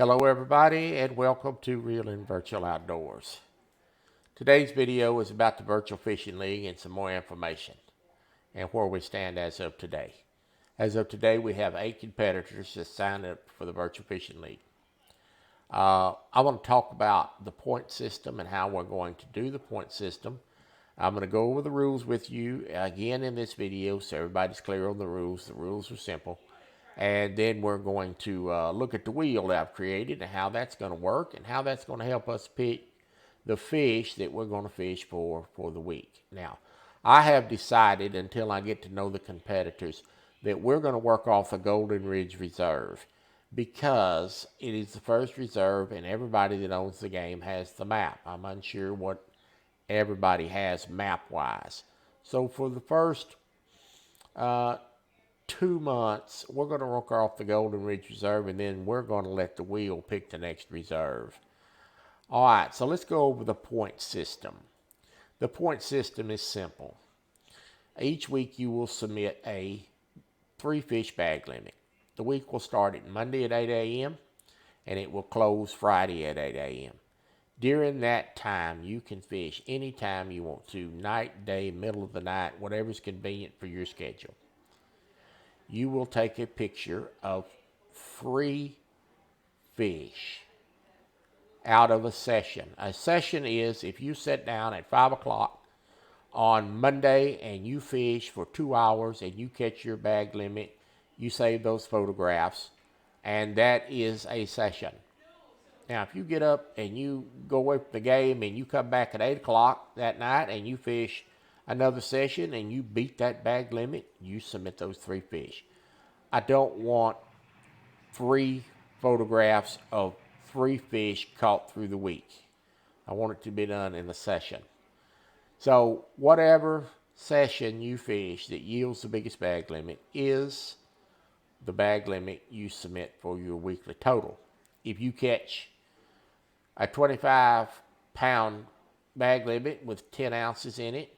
Hello everybody and welcome to Real and Virtual Outdoors. Today's video is about the Virtual Fishing League and some more information and where we stand as of today. As of today, we have 8 competitors that signed up for the Virtual Fishing League. I want to talk about the point system and how we're going to do the point system. I'm going to go over the rules with you again in this video so everybody's clear on the rules. The rules are simple. And then we're going to look at the wheel that I've created and how that's going to work and how that's going to help us pick the fish that we're going to fish for the week. Now, I have decided until I get to know the competitors that we're going to work off the Golden Ridge Reserve because it is the first reserve and everybody that owns the game has the map. I'm unsure what everybody has map-wise. So for the first 2 months, we're going to work off the Golden Ridge Reserve, and then we're going to let the wheel pick the next reserve. All right, so let's go over the point system. The point system is simple. Each week you will submit a 3-fish bag limit. The week will start at Monday at 8 a.m. and it will close Friday at 8 a.m. During that time, you can fish anytime you want to, night, day, middle of the night, whatever's convenient for your schedule. You will take a picture of 3 fish out of a session. A session is if you sit down at 5 o'clock on Monday and you fish for 2 hours and you catch your bag limit, you save those photographs, and that is a session. Now, if you get up and you go away from the game and you come back at 8 o'clock that night and you fish another session and you beat that bag limit, you submit those 3 fish. I don't want 3 photographs of 3 fish caught through the week. I want it to be done in a session. So whatever session you fish that yields the biggest bag limit is the bag limit you submit for your weekly total. If you catch a 25-pound bag limit with 10 ounces in it,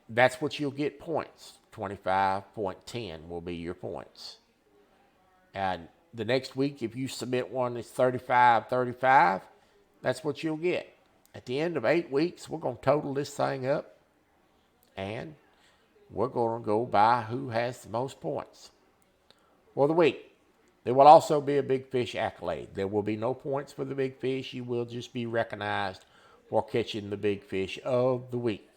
that's what you'll get points. 25.10 will be your points. And the next week, if you submit one that's 35, that's what you'll get. At the end of 8 weeks, we're going to total this thing up, and we're going to go by who has the most points for the week. There will also be a big fish accolade. There will be no points for the big fish. You will just be recognized for catching the big fish of the week.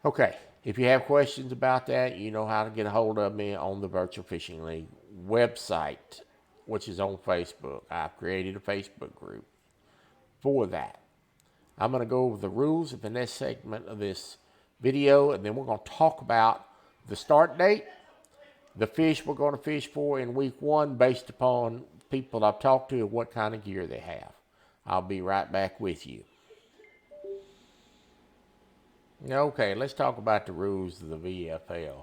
Okay, if you have questions about that, you know how to get a hold of me on the Virtual Fishing League website, which is on Facebook. I've created a Facebook group for that. I'm going to go over the rules in the next segment of this video, and then we're going to talk about the start date, the fish we're going to fish for in week 1 based upon people I've talked to and what kind of gear they have. I'll be right back with you. Okay, let's talk about the rules of the VFL.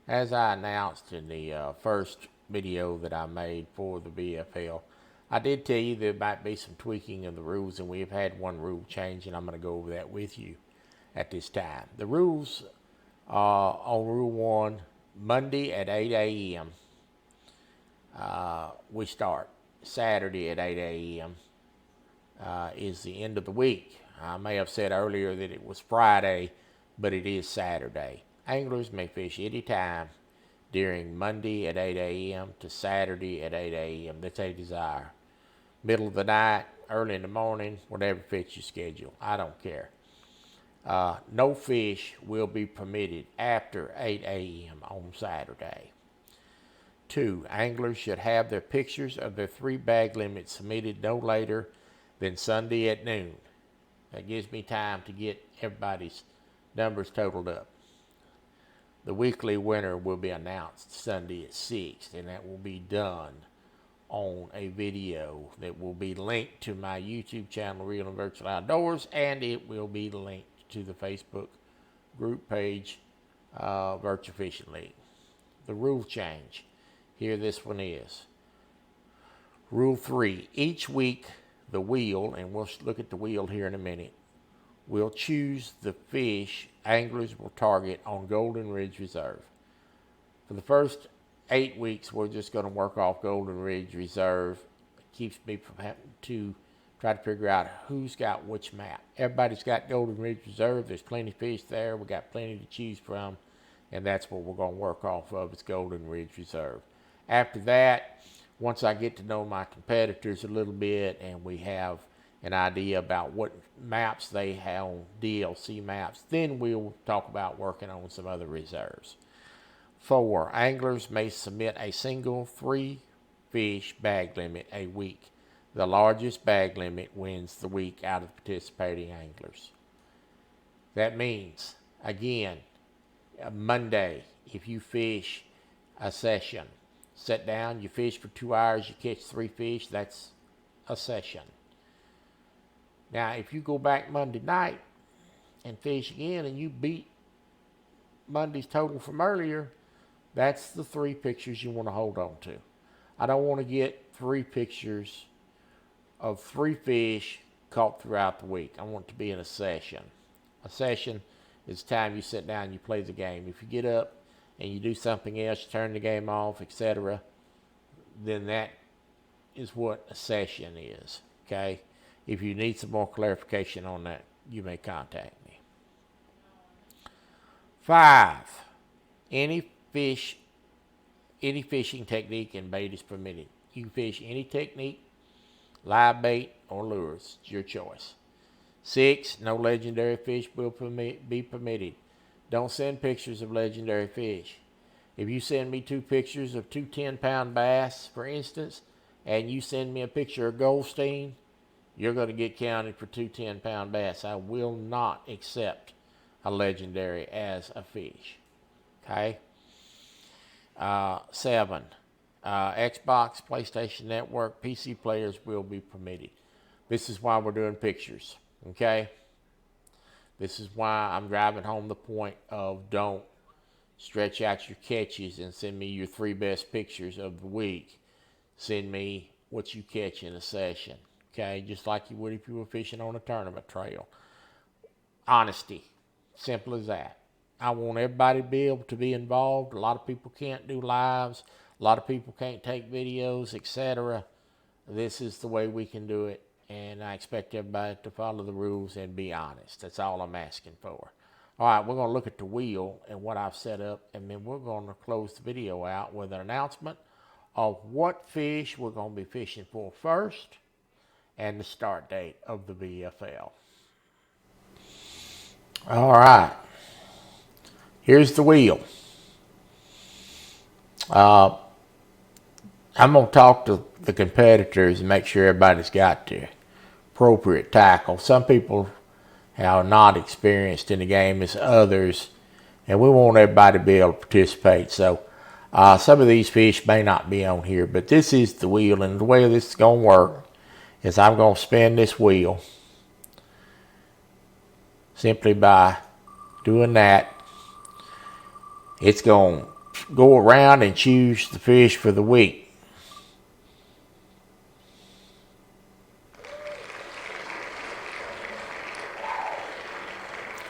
As I announced in the first video that I made for the VFL, I did tell you there might be some tweaking of the rules, and we've had one rule change, and I'm going to go over that with you at this time. The rules on Rule 1, Monday at 8 a.m. We start. Saturday at 8 a.m. Is the end of the week. I may have said earlier that it was Friday, but it is Saturday. Anglers may fish anytime during Monday at 8 a.m. to Saturday at 8 a.m. that they desire. Middle of the night, early in the morning, whatever fits your schedule. I don't care. No fish will be permitted after 8 a.m. on Saturday. 2, anglers should have their pictures of their 3 bag limits submitted no later than Sunday at noon. That gives me time to get everybody's numbers totaled up. The weekly winner will be announced Sunday at 6, and that will be done on a video that will be linked to my YouTube channel, Real and Virtual Outdoors, and it will be linked to the Facebook group page, Virtual Fishing League. The rule change. Here this one is. Rule 3. Each week, the wheel, and we'll look at the wheel here in a minute, will choose the fish anglers will target on Golden Ridge Reserve. For the first 8 weeks, we're just going to work off Golden Ridge Reserve. It keeps me from having to try to figure out who's got which map. Everybody's got Golden Ridge Reserve. There's plenty of fish there. We got plenty to choose from, and that's what we're going to work off of is Golden Ridge Reserve. After that, once I get to know my competitors a little bit and we have an idea about what maps they have on DLC maps, then we'll talk about working on some other reserves. 4, anglers may submit a single 3 fish bag limit a week. The largest bag limit wins the week out of participating anglers. That means, again, Monday, if you fish a session, sit down, you fish for 2 hours, you catch 3 fish, that's a session. Now, if you go back Monday night and fish again and you beat Monday's total from earlier, that's the 3 pictures you want to hold on to. I don't want to get 3 pictures of 3 fish caught throughout the week. I want it to be in a session. A session is time you sit down and you play the game. If you get up and you do something else, you turn the game off, etc., then that is what a session is, okay? If you need some more clarification on that, you may contact me. 5, any fishing technique and bait is permitted. You can fish any technique, live bait or lures. It's your choice. 6, no legendary fish will be permitted. Don't send pictures of legendary fish. If you send me 2 pictures of 2 10-pound bass, for instance, and you send me a picture of Goldstein, you're going to get counted for 2 10-pound bass. I will not accept a legendary as a fish. Okay? 7, Xbox, PlayStation Network, PC players will be permitted. This is why we're doing pictures. Okay? This is why I'm driving home the point of don't stretch out your catches and send me your 3 best pictures of the week. Send me what you catch in a session. Okay, just like you would if you were fishing on a tournament trail. Honesty, simple as that. I want everybody to be able to be involved. A lot of people can't do lives. A lot of people can't take videos, etc. This is the way we can do it, and I expect everybody to follow the rules and be honest. That's all I'm asking for. All right, we're going to look at the wheel and what I've set up, and then we're going to close the video out with an announcement of what fish we're going to be fishing for first, and the start date of the VFL. All right. Here's the wheel. I'm going to talk to the competitors and make sure everybody's got the appropriate tackle. Some people are not experienced in the game as others, and we want everybody to be able to participate. So some of these fish may not be on here, but this is the wheel, and the way this is going to work is I'm going to spin this wheel simply by doing that. It's going to go around and choose the fish for the week.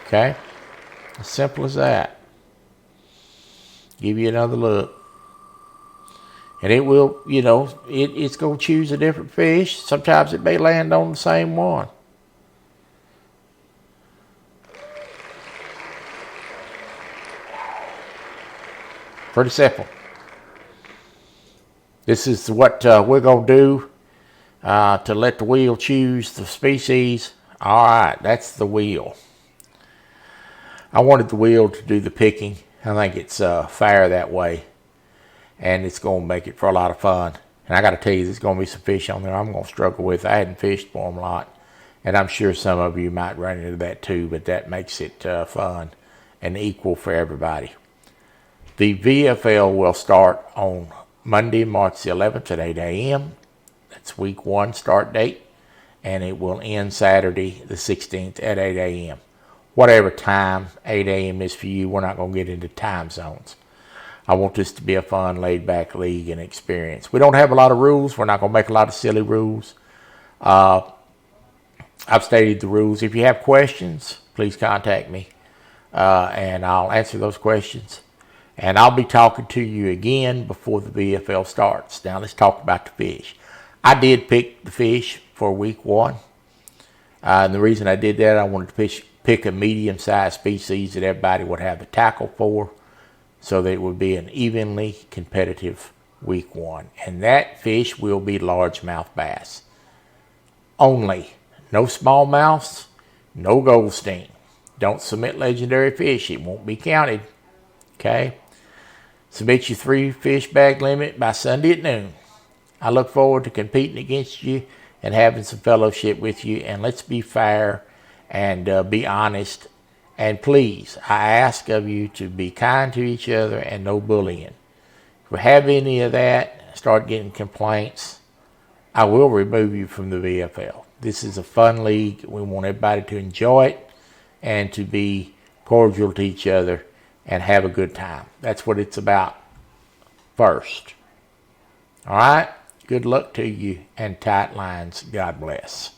Okay? As simple as that. Give you another look. And it will, it's going to choose a different fish. Sometimes it may land on the same one. Pretty simple. This is what we're going to do to let the wheel choose the species. All right, that's the wheel. I wanted the wheel to do the picking. I think it's fair that way. And it's going to make it for a lot of fun. And I got to tell you, there's going to be some fish on there I'm going to struggle with. I hadn't fished for them a lot. And I'm sure some of you might run into that too, but that makes it fun and equal for everybody. The VFL will start on Monday, March the 11th at 8 a.m. That's week 1 start date. And it will end Saturday the 16th at 8 a.m. Whatever time 8 a.m. is for you, we're not going to get into time zones. I want this to be a fun, laid-back league and experience. We don't have a lot of rules. We're not going to make a lot of silly rules. I've stated the rules. If you have questions, please contact me, and I'll answer those questions. And I'll be talking to you again before the VFL starts. Now let's talk about the fish. I did pick the fish for week 1. And the reason I did that, I wanted to pick a medium-sized species that everybody would have the tackle for, so that it would be an evenly competitive week 1. And that fish will be largemouth bass. Only. No smallmouths, no Goldstein. Don't submit legendary fish. It won't be counted. Okay? Submit your 3 fish bag limit by Sunday at noon. I look forward to competing against you and having some fellowship with you. And let's be fair and be honest. And please, I ask of you to be kind to each other and no bullying. If we have any of that, start getting complaints, I will remove you from the VFL. This is a fun league. We want everybody to enjoy it and to be cordial to each other and have a good time. That's what it's about first. All right? Good luck to you and tight lines. God bless.